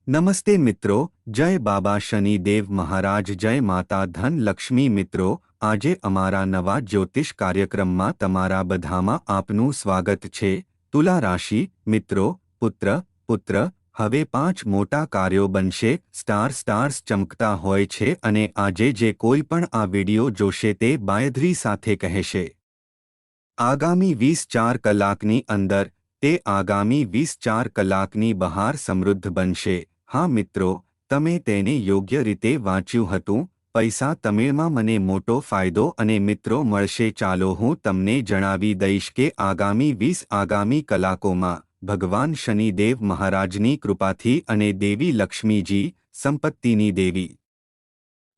નમસ્તે મિત્રો, જય બાબા શનિદેવ મહારાજ, જય માતા ધન લક્ષ્મી. મિત્રો, આજે અમારા નવા જ્યોતિષ કાર્યક્રમમાં તમારા બધામાં આપનું સ્વાગત છે. તુલા રાશિ. મિત્રો, પુત્ર હવે 5 મોટા કાર્યો બનશે. સ્ટાર્સ ચમકતા હોય છે અને આજે જે કોઈ પણ આ વિડિયો જોશે તે બાંયધરી સાથે કહેશે આગામી 24 કલાકની અંદર, તે આગામી 24 કલાકની બહાર સમૃદ્ધ બનશે. હા મિત્રો, તમે તેને યોગ્ય રીતે વાંચ્યું હતું. પૈસા તમિળમાં મને મોટો ફાયદો અને મિત્રો મળશે. ચાલો હું તમને જણાવી દઈશ કે આગામી કલાકોમાં ભગવાન શનિદેવ મહારાજની કૃપાથી અને દેવી લક્ષ્મીજી, સંપત્તિની દેવી,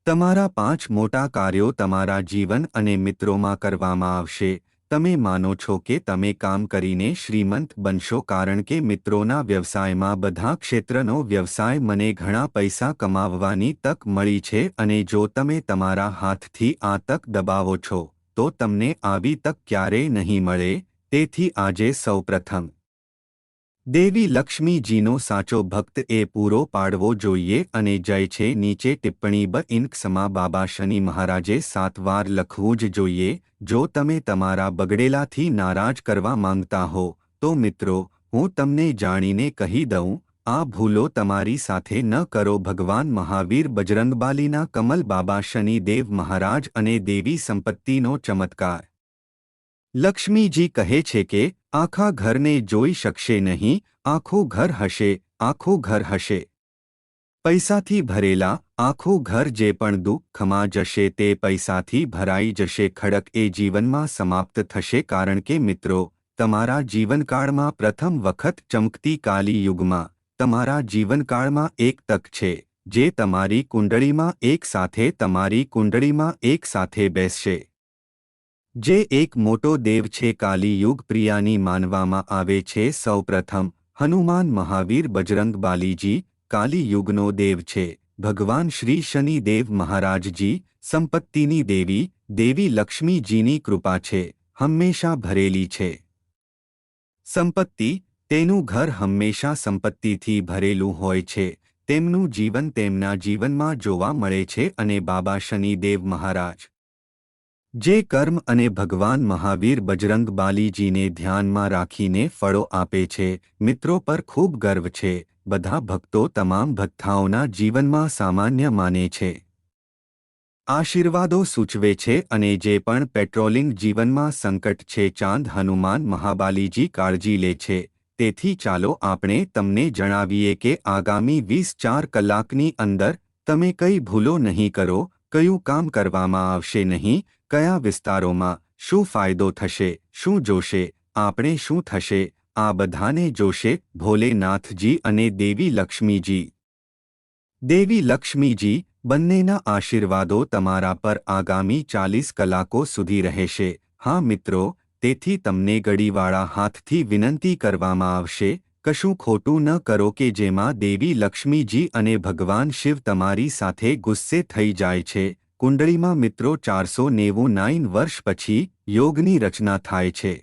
તમારા 5 મોટા કાર્યો તમારા જીવન અને મિત્રોમાં કરવામાં આવશે. તમે માનો છો કે તમે કામ કરીને શ્રીમંત બનશો કારણ કે મિત્રોના વ્યવસાયમાં બધા ક્ષેત્રનો વ્યવસાય મને ઘણા પૈસા કમાવવાની તક મળી છે અને જો તમે તમારા હાથથી આ તક દબાવો છો તો તમને આવી તક ક્યારેય નહીં મળે. તેથી આજે સૌપ્રથમ દેવી લક્ષ્મીજીનો સાચો ભક્ત એ પૂરો પાડવો જોઈએ અને જય છે નીચે ટિપ્પણી ઇન્કસમાં બાબા શનિ મહારાજે 7 વાર લખવું જ જોઈએ. જો તમે તમારા બગડેલાથી નારાજ કરવા માંગતા હો તો મિત્રો, હું તમને જાણીને કહી દઉં, આ ભૂલો તમારી સાથે ન કરો. ભગવાન મહાવીર, બજરંગબાલીના કમલ, બાબા શનિદેવ મહારાજ અને દેવી સંપત્તિનો ચમત્કાર. લક્ષ્મીજી કહે છે કે આખા ઘરને જોઈ શકશે નહીં, આખું ઘર હશે. પૈસાથી ભરેલા આખું ઘર જે પણ દુઃખમાં જશે તે પૈસાથી ભરાઈ જશે. ખડક એ જીવનમાં સમાપ્ત થશે કારણ કે મિત્રો, તમારા જીવનકાળમાં પ્રથમ વખત ચમકતી કાલી યુગમાં તમારા જીવનકાળમાં એક તક છે જે તમારી કુંડળીમાં એક સાથે બેસશે. જે એક મોટો દેવ છે. કાલી યુગ પ્રિયાની માનવામાં આવે છે. સૌપ્રથમ હનુમાન મહાવીર બજરંગબાલીજી કાલી યુગનો દેવ છે. ભગવાન શ્રી શનિદેવ મહારાજજી સંપત્તિની દેવી, દેવી લક્ષ્મીજીની કૃપા છે હંમેશા ભરેલી છે. સંપત્તિ, તેનું ઘર હંમેશા સંપત્તિથી ભરેલું હોય છે. તેમનું જીવન તેમના જીવનમાં જોવા મળે છે અને બાબા શનિદેવ મહારાજ જે કર્મ અને ભગવાન મહાવીર બજરંગબાલીજીને ધ્યાનમાં રાખીને ફળો આપે છે. મિત્રો પર ખૂબ ગર્વ છે. બધા ભક્તો તમામ ભક્તાઓના જીવનમાં સામાન્ય માને છે. આશીર્વાદો સૂચવે છે અને જે પણ પેટ્રોલિંગ જીવનમાં સંકટ છે, ચાંદ હનુમાન મહાબાલીજી કાળજી લે છે. તેથી ચાલો આપણે તમને જણાવીએ કે આગામી 24 કલાકની અંદર તમે કઈ ભૂલો નહીં કરો, કયું કામ કરવામાં આવશે નહીં, કયા વિસ્તારોમાં શું ફાયદો થશે, શું જોશે, આપણે શું થશે, આ બધાને જોશે ભોલેનાથજી અને દેવી લક્ષ્મીજી. દેવી લક્ષ્મીજી બંનેના આશીર્વાદો તમારા પર આગામી 40 કલાકો સુધી રહેશે. હા મિત્રો, તેથી તમને ગડીવાળા હાથથી વિનંતી કરવામાં આવશે, કશું ખોટું ન કરો કે જેમાં દેવી લક્ષ્મીજી અને ભગવાન શિવ તમારી સાથે ગુસ્સે થઈ જાય છે. કુંડળીમાં મિત્રો 499 વર્ષ પછી યોગની રચના થાય છે.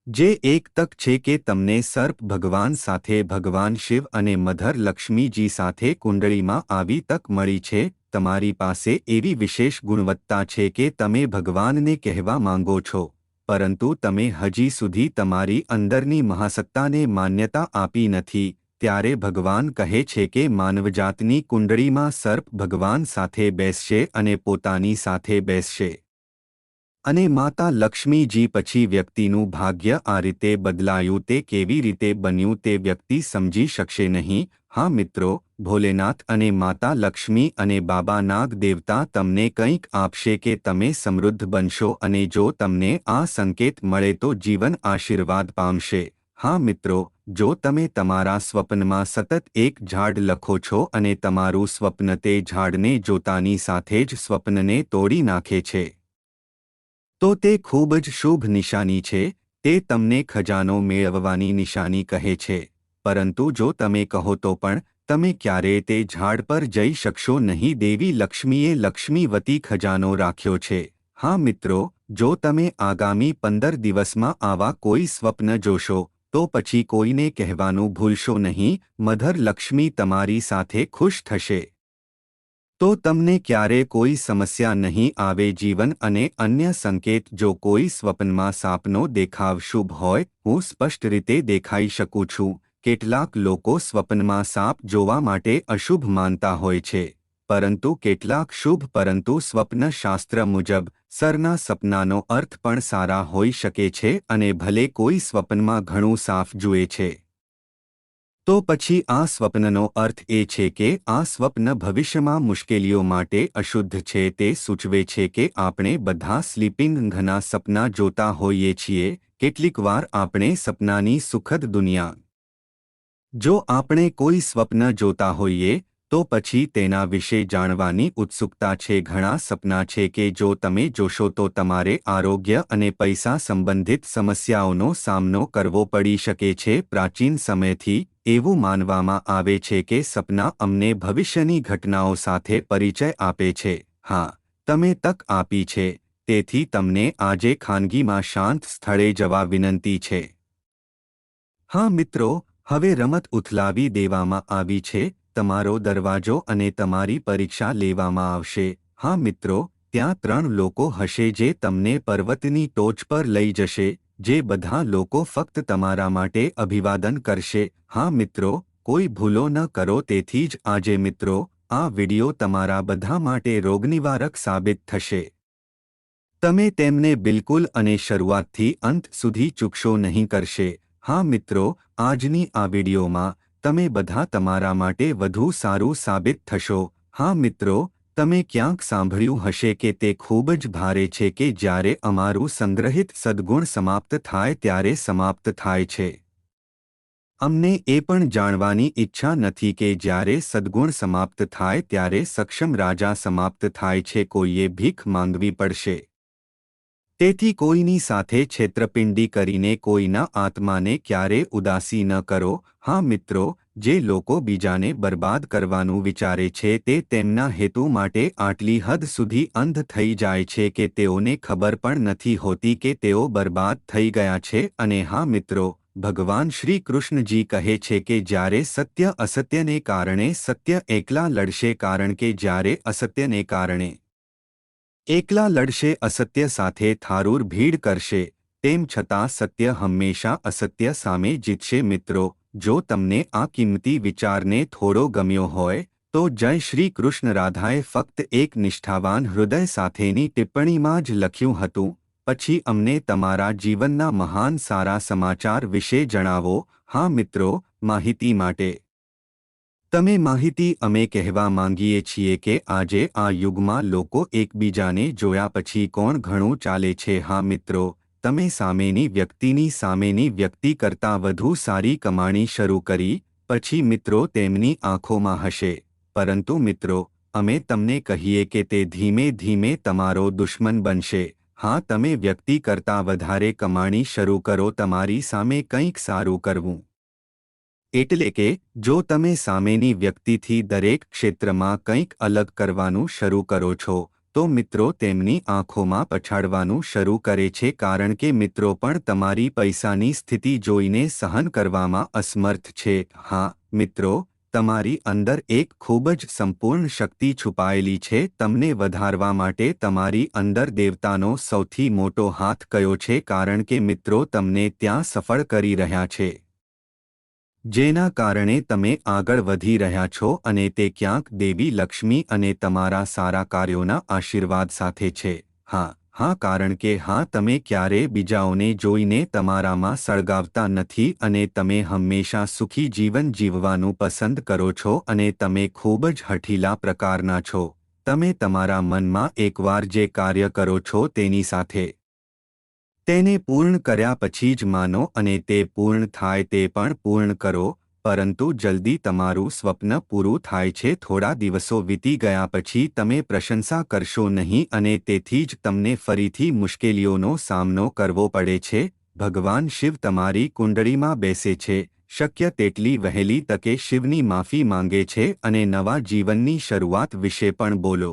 જે એક તક છે કે તમને સર્પ ભગવાન સાથે ભગવાન શિવ અને મધર લક્ષ્મીજી સાથે કુંડળીમાં આવી તક મળી છે. તમારી પાસે એવી વિશેષ ગુણવત્તા છે કે તમે ભગવાનને કહેવા માંગો છો, પરંતુ તમે હજી સુધી તમારી અંદરની મહાસત્તાને માન્યતા આપી નથી. ત્યારે ભગવાન કહે છે કે માનવજાતની કુંડળીમાં સર્પ ભગવાન સાથે બેસશે અને પોતાની સાથે બેસશે. અને માતા લક્ષ્મીજી પછી વ્યક્તિનું ભાગ્ય આ રીતે બદલાયું. તે કેવી રીતે બન્યું તે વ્યક્તિ સમજી શકશે નહીં. હા મિત્રો, ભોલેનાથ અને માતા લક્ષ્મી અને બાબા નાગ દેવતા તમને કંઈક આપશે કે તમે સમૃદ્ધ બનશો અને જો તમને આ સંકેત મળે તો જીવન આશીર્વાદ પામશે. હા મિત્રો, જો તમે તમારા સ્વપ્નમાં સતત એક ઝાડ લખો છો અને તમારું સ્વપ્ન તે ઝાડને જોતાની સાથે જ સ્વપ્નને તોડી નાખે છે, તો તે ખૂબ જ શુભ નિશાની છે. તે તમને ખજાનો મેળવવાની નિશાની કહે છે. પરંતુ જો તમે કહો તો પણ તમે ક્યારેય તે ઝાડ પર જઈ શકશો નહીં. દેવી લક્ષ્મીએ લક્ષ્મીવતી ખજાનો રાખ્યો છે. હા મિત્રો, જો તમે આગામી 15 દિવસમાં આવા કોઈ સ્વપ્ન જોશો તો પછી કોઈને કહેવાનું ભૂલશો નહીં. મધર લક્ષ્મી તમારી સાથે ખુશ થશે. તો તમને ક્યારે કોઈ સમસ્યા નહીં આવે. જીવન અને અન્ય સંકેત. જો કોઈ સ્વપ્નમાં સાપનો દેખાવ શુભ હોય, હું સ્પષ્ટ રીતે દેખાઈ શકું છું. કેટલાક લોકો સ્વપ્નમાં સાપ જોવા માટે અશુભ માનતા હોય છે, પરંતુ કેટલાક શુભ. પરંતુ સ્વપ્ન શાસ્ત્ર મુજબ સરના સપનાનો અર્થ પણ સારા હોઈ શકે છે, અને ભલે કોઈ સ્વપ્નમાં ઘણું સાફ જુએ છે, તો પછી આ સ્વપ્નનો અર્થ એ છે કે આ સ્વપ્ન ભવિષ્યમાં મુશ્કેલીઓ માટે અશુદ્ધ છે. તે સૂચવે છે કે આપણે બધા સ્લીપિંગ ઘણા સપના જોતા હોઈએ છીએ. કેટલીકવાર આપણે સપનાની સુખદ દુનિયા. જો આપણે કોઈ સ્વપ્ન જોતા હોઈએ, તો પછી તેના વિશે જાણવાની ઉત્સુકતા છે. ઘણા સપના છે કે જો તમે જોશો તો તમારે આરોગ્ય અને પૈસા સંબંધિત સમસ્યાઓનો સામનો કરવો પડી શકે છે. પ્રાચીન સમયથી એવું માનવામાં આવે છે કે સપના અમને ભવિષ્યની ઘટનાઓ સાથે પરિચય આપે છે. હા, તમે તક આપી છે, તેથી તમને આજે ખાનગીમાં શાંત સ્થળે જવા વિનંતી છે. હા મિત્રો, હવે રમત ઉથલાવી દેવામાં આવી છે. તમારો દરવાજો અને તમારી પરીક્ષા લેવામાં આવશે. હા મિત્રો, ત્યાં 3 લોકો હશે જે તમને પર્વતની ટોચ પર લઈ જશે. જે બધા લોકો ફક્ત તમારા માટે અભિવાદન કરશે. હા મિત્રો, કોઈ ભૂલો ન કરો. તેથી જ આજે મિત્રો, આ વિડિયો તમારા બધા માટે રોગનિવારક સાબિત થશે. તમે તેમને બિલકુલ અને શરૂઆતથી અંત સુધી ચૂકશો નહીં કરશે. હા મિત્રો, આજની આ વિડિયોમાં તમે બધા તમારા માટે વધુ સારું સાબિત થશો. હા મિત્રો, તમે ક્યાંક સાંભળ્યું હશે કે તે ખૂબ જ ભારે છે કે જ્યારે અમારું સંગ્રહિત સદ્ગુણ સમાપ્ત થાય ત્યારે સમાપ્ત થાય છે. અમને એ પણ જાણવાની ઈચ્છા નથી કે જ્યારે સદ્ગુણ સમાપ્ત થાય ત્યારે સક્ષમ રાજા સમાપ્ત થાય છે. કોઈએ ભીખ માંગવી પડશે. તેથી કોઈની સાથે છેતરપિંડી કરીને કોઈના આત્માને ક્યારે ઉદાસી ન કરો. હા મિત્રો, જે લોકો બીજાને બરબાદ કરવાનું વિચારે છે તે તેમના હેતુ માટે આટલી હદ સુધી અંધ થઈ જાય છે કે તેઓને ખબર પણ નથી હોતી કે તેઓ બરબાદ થઈ ગયા છે. અને હા મિત્રો, ભગવાન શ્રી કૃષ્ણજી કહે છે કે જ્યારે સત્ય અસત્યને કારણે સત્ય એકલા લડશે, કારણ કે જ્યારે અસત્યને કારણે એકલા લડશે, અસત્ય સાથે થારૂર ભીડ કરશે, તેમ છતાં સત્ય હંમેશા અસત્ય સામે જીતશે. મિત્રો, જો તમને આ કિંમતી વિચારને થોડો ગમ્યો હોય, તો જય શ્રી કૃષ્ણ. રાધાએ ફક્ત એક નિષ્ઠાવાન હૃદય સાથેની ટિપ્પણીમાં જ લખ્યું હતું, પછી અમને તમારા જીવનના મહાન સારા સમાચાર વિશે જણાવો. હા મિત્રો, માહિતી માટે તમે માહિતી. અમે કહેવા માંગીએ છીએ કે આજે આ યુગમાં લોકો એકબીજાને જોયા પછી કોણ ઘણું ચાલે છે. હા મિત્રો, તમે સામેની વ્યક્તિ કરતાં વધુ સારી કમાણી શરૂ કરી, પછી મિત્રો તેમની આંખોમાં હશે. પરંતુ મિત્રો, અમે તમને કહીએ કે તે ધીમે ધીમે તમારો દુશ્મન બનશે. હા, તમે વ્યક્તિ કરતાં વધારે કમાણી શરૂ કરો, તમારી સામે કંઈક સારું કરવું. એટલે કે જો તમે સામેની વ્યક્તિથી દરેક ક્ષેત્રમાં કંઈક અલગ કરવાનું શરૂ કરો છો, તો મિત્રો તેમની આંખોમાં પછાડવાનું શરૂ કરે છે. કારણ કે મિત્રો પણ તમારી પૈસાની સ્થિતિ જોઈને સહન કરવામાં અસમર્થ છે. હા મિત્રો, તમારી અંદર એક ખૂબ જ સંપૂર્ણ શક્તિ છુપાયેલી છે. તમને વધારવા માટે તમારી અંદર દેવતાનો સૌથી મોટો હાથ કયો છે? કારણ કે મિત્રો તમને ત્યાં સફળ કરી રહ્યા છે, જેના કારણે તમે આગળ વધી રહ્યા છો, અને તે ક્યાંક દેવી લક્ષ્મી અને તમારા સારા કાર્યોના આશીર્વાદ સાથે છે. હા, કારણ કે હા, તમે ક્યારેય બીજાઓને જોઈને તમારામાં સળગાવતા નથી, અને તમે હંમેશા સુખી જીવન જીવવાનું પસંદ કરો છો, અને તમે ખૂબ જ હઠીલા પ્રકારના છો. તમે તમારા મનમાં એકવાર જે કાર્ય કરો છો તેની સાથે તેને પૂર્ણ કર્યા પછી જ માનો, અને તે પૂર્ણ થાય તે પણ પૂર્ણ કરો. પરંતુ જલ્દી તમારું સ્વપ્ન પૂરું થાય છે. થોડા દિવસો વીતી ગયા પછી તમે પ્રશંસા કરશો નહીં, અને તેથી જ તમને ફરીથી મુશ્કેલીઓનો સામનો કરવો પડે છે. ભગવાન શિવ તમારી કુંડળીમાં બેસે છે, શક્ય તેટલી વહેલી તકે શિવની માફી માંગે છે, અને નવા જીવનની શરૂઆત વિશે પણ બોલો.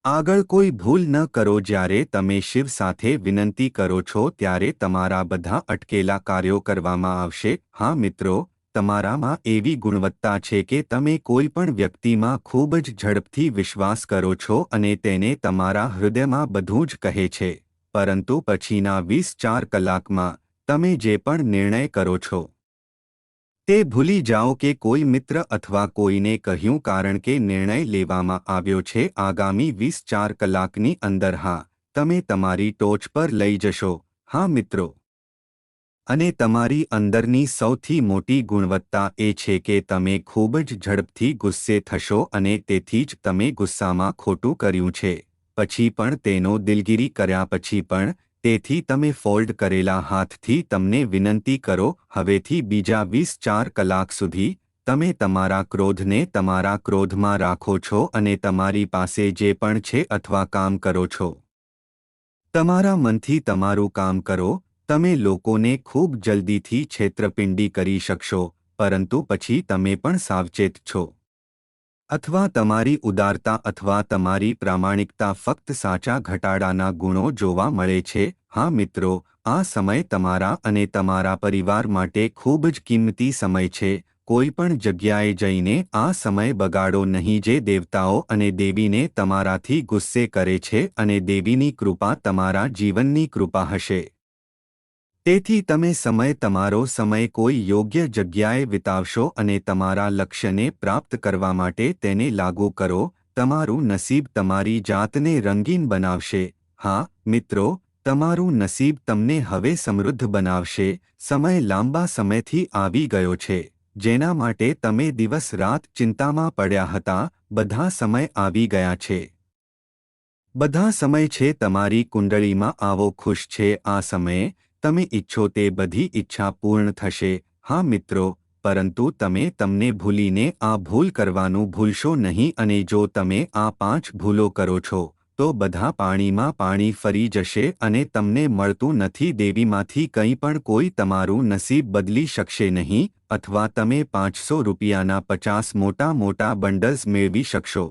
આગળ કોઈ ભૂલ ન કરો. જ્યારે તમે શિવ સાથે વિનંતી કરો છો ત્યારે તમારા બધા અટકેલા કાર્યો કરવામાં આવશે. હા મિત્રો, તમારામાં એવી ગુણવત્તા છે કે તમે કોઈ પણ વ્યક્તિમાં ખૂબ જ ઝડપથી વિશ્વાસ કરો છો અને તેને તમારા હૃદયમાં બધું જ કહે છે, પરંતુ પછીના 24 કલાકમાં તમે જે પણ નિર્ણય કરો છો તે ભૂલી જાઓ કે કોઈ મિત્ર અથવા કોઈને કહ્યું, કારણ કે નિર્ણય લેવામાં આવ્યો છે. આગામી 24 કલાકની અંદર હા, તમે તમારી ટોચ પર લઈ જશો. હા મિત્રો, અને તમારી અંદરની સૌથી મોટી ગુણવત્તા એ છે કે તમે ખૂબ જ ઝડપથી ગુસ્સે થશો અને તેથી જ તમે ગુસ્સામાં ખોટું કર્યું છે પછી પણ તેનો દિલગીરી કર્યા પછી પણ. તેથી તમે ફોલ્ડ કરેલા હાથથી તમને વિનંતી કરો, હવેથી બીજા 24 કલાક સુધી તમે તમારા ક્રોધને તમારા ક્રોધમાં રાખો છો અને તમારી પાસે જે પણ છે અથવા કામ કરો છો તમારા મનથી તમારું કામ કરો. તમે લોકોને ખૂબ જલ્દીથી છેતરપિંડી કરી શકશો, પરંતુ પછી તમે પણ સાવચેત છો. અથવા તમારી ઉદારતા અથવા તમારી પ્રામાણિકતા ફક્ત સાચા ઘટાડાના ગુણો જોવા મળે છે. હા મિત્રો, આ સમય તમારા અને તમારા પરિવાર માટે ખૂબ જ કિંમતી સમય છે. કોઈ પણ જગ્યાએ જઈને આ સમય બગાડો નહીં. જે દેવતાઓ અને દેવીને તમારાથી ગુસ્સે કરે છે અને દેવીની કૃપા તમારા જીવનની કૃપા હશે. તેથી તમે તમારો સમય કોઈ યોગ્ય જગ્યાએ વિતાવશો અને તમારા લક્ષ્યને પ્રાપ્ત કરવા માટે તેને લાગુ કરો. તમારું નસીબ તમારી જાતને રંગીન બનાવશે. હા મિત્રો, તમારું નસીબ તમને હવે સમૃદ્ધ બનાવશે. સમય લાંબા સમયથી આવી ગયો છે જેના માટે તમે દિવસ રાત ચિંતામાં પડ્યા હતા. બધા સમય આવી ગયા છે. બધા સમય છે તમારી કુંડળીમાં આવો ખુશ છે. આ સમયે તમે ઈચ્છો તે બધી ઈચ્છા પૂર્ણ થશે. હા મિત્રો, પરંતુ તમે તમને ભૂલીને આ ભૂલ કરવાનું ભૂલશો નહીં. અને જો તમે આ 5 ભૂલો કરો છો તો બધા પાણીમાં પાણી ફરી જશે અને તમને મળતું નથી. દેવીમાંથી કંઈ પણ કોઈ તમારું નસીબ બદલી શકશે નહીં, અથવા તમે 500 રૂપિયાના 50 મોટા મોટા બંડલ્સ મેળવી શકશો.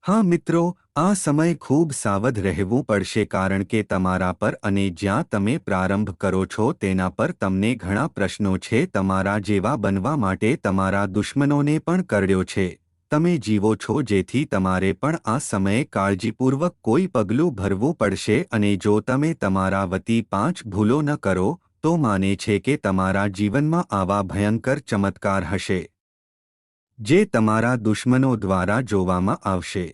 હા મિત્રો, આ સમય ખૂબ સાવધ રહેવું પડશે, કારણ કે તમારા પર અને જ્યાં તમે પ્રારંભ કરો છો તેના પર તમને ઘણા પ્રશ્નો છે. તમારા જેવા બનવા માટે તમારા દુશ્મનોને પણ કરડ્યો છે. તમે જીવો છો જેથી તમારે પણ આ સમયે કાળજીપૂર્વક કોઈ પગલું ભરવું પડશે. અને જો તમે તમારા વતી 5 ભૂલો ન કરો તો માને છે કે તમારા જીવનમાં આવા ભયંકર ચમત્કાર હશે જે તમારા દુશ્મનો દ્વારા જોવામાં આવશે.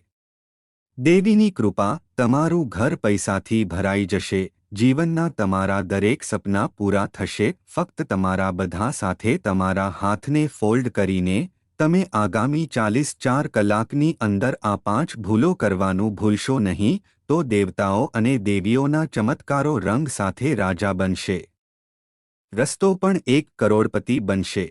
દેવીની કૃપા, તમારું ઘર પૈસાથી ભરાઈ જશે. જીવનના તમારા દરેક સપના પૂરા થશે. ફક્ત તમારા બધા સાથે તમારા હાથને ફોલ્ડ કરીને તમે આગામી 44 કલાકની અંદર આ 5 ભૂલો કરવાનું ભૂલશો નહીં, તો દેવતાઓ અને દેવીઓના ચમત્કારો રંગ સાથે રાજા બનશે. રસ્તો પણ 1 કરોડપતિ બનશે.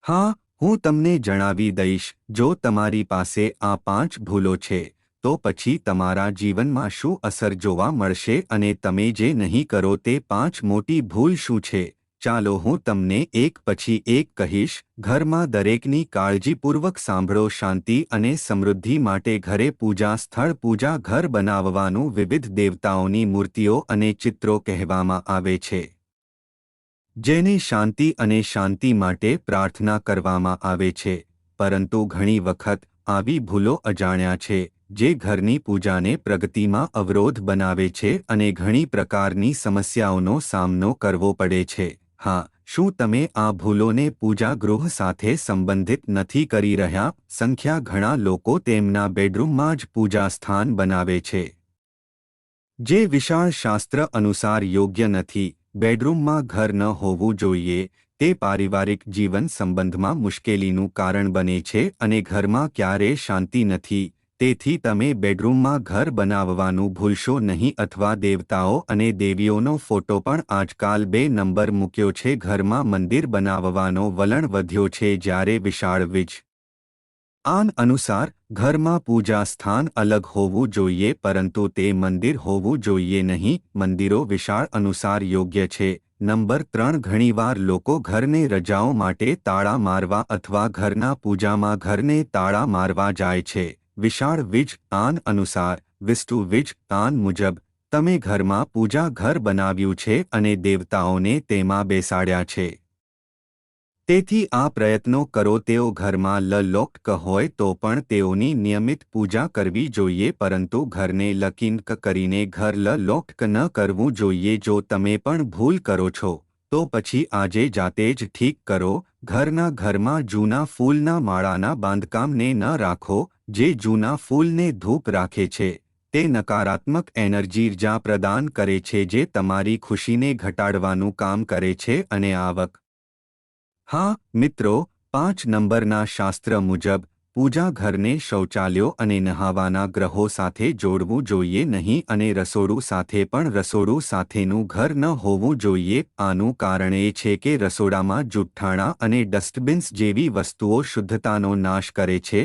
હા, હું તમને જણાવી દઈશ, જો તમારી પાસે આ 5 ભૂલો છે તો પછી તમારા જીવનમાં શું અસર જોવા મળશે અને તમે જે નહીં કરો તે 5 મોટી ભૂલ શું છે. ચાલો હું તમને એક પછી એક કહીશ. ઘરમાં દરેકની કાળજીપૂર્વક સાંભળો. શાંતિ અને સમૃદ્ધિ માટે ઘરે પૂજા સ્થળ. પૂજા ઘર બનાવવાનું વિવિધ દેવતાઓની મૂર્તિઓ અને ચિત્રો કહેવામાં આવે છે, જેને શાંતિ અને શાંતિ માટે પ્રાર્થના કરવામાં આવે છે. પરંતુ ઘણી વખત આવી ભૂલો અજાણ્યા છે જે ઘરની પૂજાને પ્રગતિમાં અવરોધ બનાવે છે અને ઘણી પ્રકારની સમસ્યાઓનો સામનો કરવો પડે છે. હા, શું તમે આ ભૂલોને પૂજા ગૃહ સાથે સંબંધિત નથી કરી રહ્યા? સંખ્યા ઘણા લોકો તેમના બેડરૂમમાં જ પૂજા સ્થાન બનાવે છે, જે વિશાળ શાસ્ત્ર અનુસાર યોગ્ય નથી. બેડરૂમમાં ઘર ન હોવું જોઈએ. તે પારિવારિક જીવન સંબંધમાં મુશ્કેલીનું કારણ બને છે અને ઘરમાં ક્યારેય શાંતિ નથી. તેથી તમે બેડરૂમમાં ઘર બનાવવાનું ભૂલશો નહીં. અથવા દેવતાઓ અને દેવીઓનો ફોટો પણ આજકાલ 2 નંબર મૂક્યો છે. ઘરમાં મંદિર બનાવવાનો વલણ વધ્યો છે જ્યારે વિશાળ આન અનુસાર ઘરમાં પૂજા સ્થાન અલગ હોવું જોઈએ, પરંતુ તે મંદિર હોવું જોઈએ નહીં. મંદિરો વિશાળ અનુસાર યોગ્ય છે. નંબર 3, ઘણીવાર લોકો ઘરને રજાઓ માટે તાળા મારવા અથવા ઘરના પૂજામાં ઘરને તાળા મારવા જાય છે. વિશાળ વિજ તાન અનુસાર વિષ્ણુ વિજ તાન મુજબ તમે ઘરમાં પૂજા ઘર બનાવ્યું છે અને દેવતાઓને તેમાં બેસાડ્યા છે. તેથી આ પ્રયત્નો કરો. તેઓ ઘરમાં લલોક્ક હોય તો પણ તેઓની નિયમિત પૂજા કરવી જોઈએ, પરંતુ ઘરને લકીન્ક કરીને ઘર લલોક્ક ન કરવું જોઈએ. જો તમે પણ ભૂલ કરો છો તો પછી આજે જાતે જ ઠીક કરો. ઘરમાં જૂના ફૂલના માળાના બાંધકામને ન રાખો. જે જૂના ફૂલને ધૂપ રાખે છે તે નકારાત્મક એનર્જી પ્રદાન કરે છે, જે તમારી ખુશીને ઘટાડવાનું કામ કરે છે અને આવક. હા મિત્રો, 5 નંબરના શાસ્ત્ર મુજબ પૂજા ઘરને શૌચાલયો અને નહાવાના ગ્રહો સાથે જોડવું જોઈએ નહીં અને રસોડું સાથે પણ. રસોડું સાથેનું ઘર ન હોવું જોઈએ. આનું કારણ એ છે કે રસોડામાં જુઠ્ઠાણા અને ડસ્ટબિન્સ જેવી વસ્તુઓ શુદ્ધતાનો નાશ કરે છે.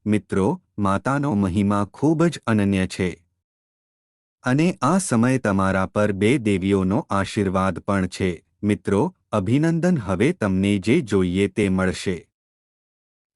મિત્રો, માતાનો મહિમા ખૂબ જ અનન્ય છે અને આ સમય તમારા પર 2 દેવીઓનો આશીર્વાદ પણ છે. મિત્રો, અભિનંદન. હવે તમને જે જોઈએ તે મળશે.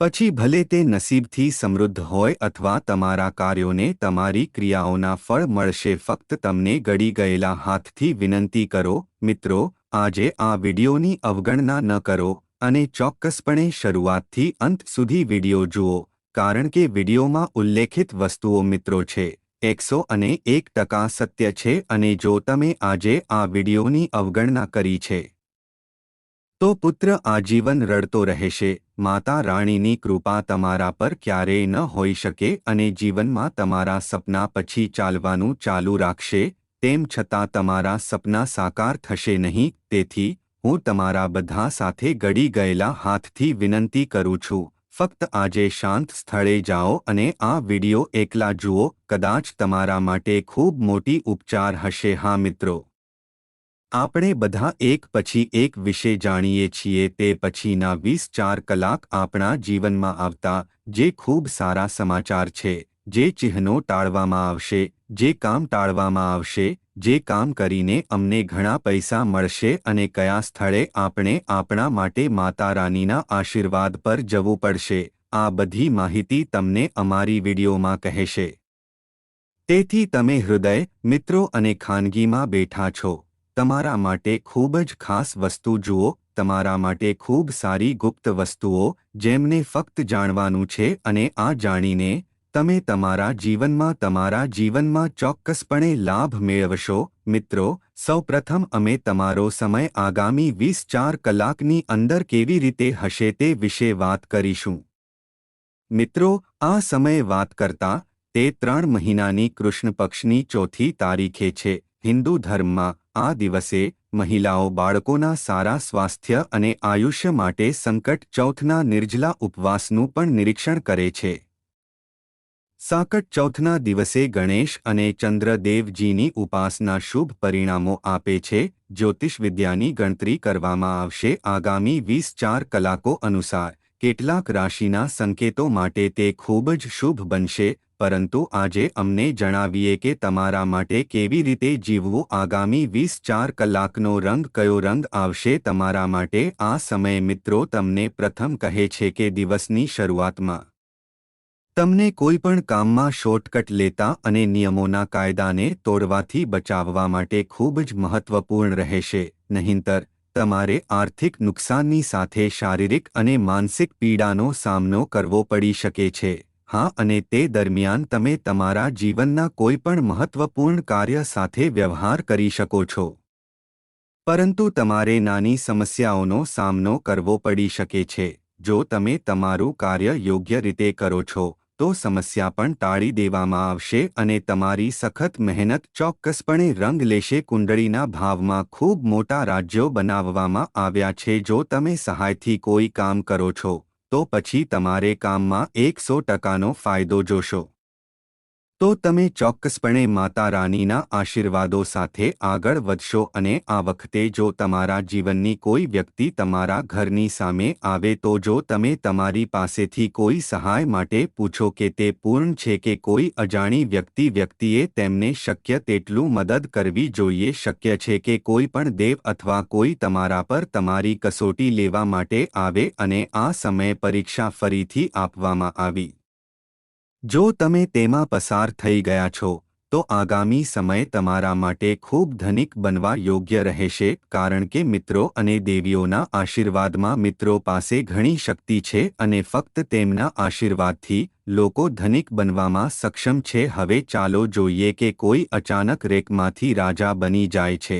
પછી ભલે તે નસીબથી સમૃદ્ધ હોય અથવા તમારા કાર્યોને તમારી ક્રિયાઓના ફળ મળશે. ફક્ત તમને ગળી ગયેલા હાથથી વિનંતી કરો. મિત્રો, આજે આ વિડિયોની અવગણના ન કરો અને ચોક્કસપણે શરૂઆતથી અંત સુધી વિડિયો જુઓ, કારણ કે વિડિયોમાં ઉલ્લેખિત વસ્તુઓ મિત્રો છે 101% સત્ય છે અને જો તમે આજે આ વિડિયોની અવગણના કરી છે તો પુત્ર આજીવન રડતો રહેશે. માતા રાણીની કૃપા તમારા પર ક્યારેય ન હોઈ શકે અને જીવનમાં તમારા સપના પછી ચાલવાનું ચાલુ રાખશે. તેમ છતાં તમારા સપના સાકાર થશે નહીં. તેથી હું તમારા બધા સાથે ગળી ગયેલા હાથથી વિનંતી કરું છું, ફક્ત આજે શાંત સ્થળે જાઓ અને આ વિડિયો એકલા જુઓ. કદાચ તમારા માટે ખૂબ મોટી ઉપચાર હશે. હા મિત્રો, આપણે બધા એક પછી એક વિશે જાણીએ છીએ. તે પછીના 24 કલાક આપણા જીવનમાં આવતા જે ખૂબ સારા સમાચાર છે. જે ચિહ્નો ટાળવામાં આવશે, જે કામ ટાળવામાં આવશે, જે કામ કરીને અમને ઘણા પૈસા મળશે અને કયા સ્થળે આપણે આપણા માટે માતા રાનીના આશીર્વાદ પર જવું પડશે. આ બધી માહિતી તમને અમારી વિડિયોમાં કહેશે. તેથી તમે હૃદય, મિત્રો અને ખાનગીમાં બેઠા છો. તમારા માટે ખૂબ જ ખાસ વસ્તુ જુઓ. તમારા માટે ખૂબ સારી ગુપ્ત વસ્તુઓ જેમને ફક્ત જાણવાનું છે અને આ જાણીને તમે તમારા જીવનમાં ચોક્કસપણે લાભ મેળવશો. મિત્રો, સૌપ્રથમ અમે તમારો સમય આગામી 24 કલાકની અંદર કેવી રીતે હશે તે વિશે વાત કરીશું. મિત્રો, આ સમયે વાત કરતા તે 3 મહિનાની કૃષ્ણ પક્ષની 4થી તારીખે છે. હિન્દુ ધર્મમાં આ દિવસે મહિલાઓ બાળકોના સારા સ્વાસ્થ્ય અને આયુષ્ય માટે સંકટ ચૌથના નિર્જલા ઉપવાસનું પણ નિરીક્ષણ કરે છે. સંકટ ચૌથના દિવસે ગણેશ અને ચંદ્રદેવજીની ઉપાસના શુભ પરિણામો આપે છે. જ્યોતિષ વિદ્યાની ગણતરી કરવામાં આવશે આગામી 24 કલાકો અનુસાર. કેટલાક રાશિના સંકેતો માટે તે ખૂબ જ શુભ બનશે, પરંતુ આજે અમને જણાવીએ કે તમારા માટે કેવી રીતે જીવવું. આગામી 24 કલાકનો રંગ કયો રંગ આવશે તમારા માટે આ સમયે. મિત્રો, તમને પ્રથમ કહે છે કે દિવસની શરૂઆતમાં તમને કોઈપણ કામમાં શોર્ટકટ લેતા અને નિયમોના કાયદાને તોડવાથી બચાવવા માટે ખૂબ જ મહત્વપૂર્ણ રહેશે. નહીંતર તમારે આર્થિક નુકસાનની સાથે શારીરિક અને માનસિક પીડાનો સામનો કરવો પડી શકે છે. હા, અને તે દરમિયાન તમે તમારા જીવનના કોઈપણ મહત્વપૂર્ણ કાર્ય સાથે વ્યવહાર કરી શકો છો, પરંતુ તમારે નાની સમસ્યાઓનો સામનો કરવો પડી શકે છે. જો તમે તમારું કાર્ય યોગ્ય રીતે કરો છો તો સમસ્યા પણ ટાળી દેવામાં આવશે અને તમારી સખત મહેનત ચોક્કસપણે રંગ લેશે. કુંડળીના ભાવમાં ખૂબ મોટા રાજ્યો બનાવવામાં આવ્યા છે. જો તમે સહાયથી કોઈ કામ કરો છો તો પછી તમારે કામમાં 100%નો ફાયદો જોશો. તો તમે ચોક્કસપણે માતા રાનીના આશીર્વાદો સાથે આગળ વધશો. અને આ વખતે જો તમારા જીવનની કોઈ વ્યક્તિ તમારા ઘરની સામે આવે તો જો તમે તમારી પાસેથી કોઈ સહાય માટે પૂછો કે તે પૂર્ણ છે કે કોઈ અજાણી વ્યક્તિએ તેમને શક્ય તેટલું મદદ કરવી જોઈએ. શક્ય છે કે કોઈ પણ દેવ અથવા કોઈ તમારા પર તમારી કસોટી લેવા માટે આવે અને આ સમયે પરીક્ષા ફરીથી આપવામાં આવી. જો તમે તેમાં પસાર થઈ ગયા છો તો આગામી સમય તમારા માટે ખૂબ ધનિક બનવા યોગ્ય રહેશે, કારણ કે મિત્રો અને દેવીઓના આશીર્વાદમાં મિત્રો પાસે ઘણી શક્તિ છે અને ફક્ત તેમના આશીર્વાદથી લોકો ધનિક બનવામાં સક્ષમ છે. હવે ચાલો જોઈએ કે કોઈ અચાનક રેકમાંથી રાજા બની જાય છે.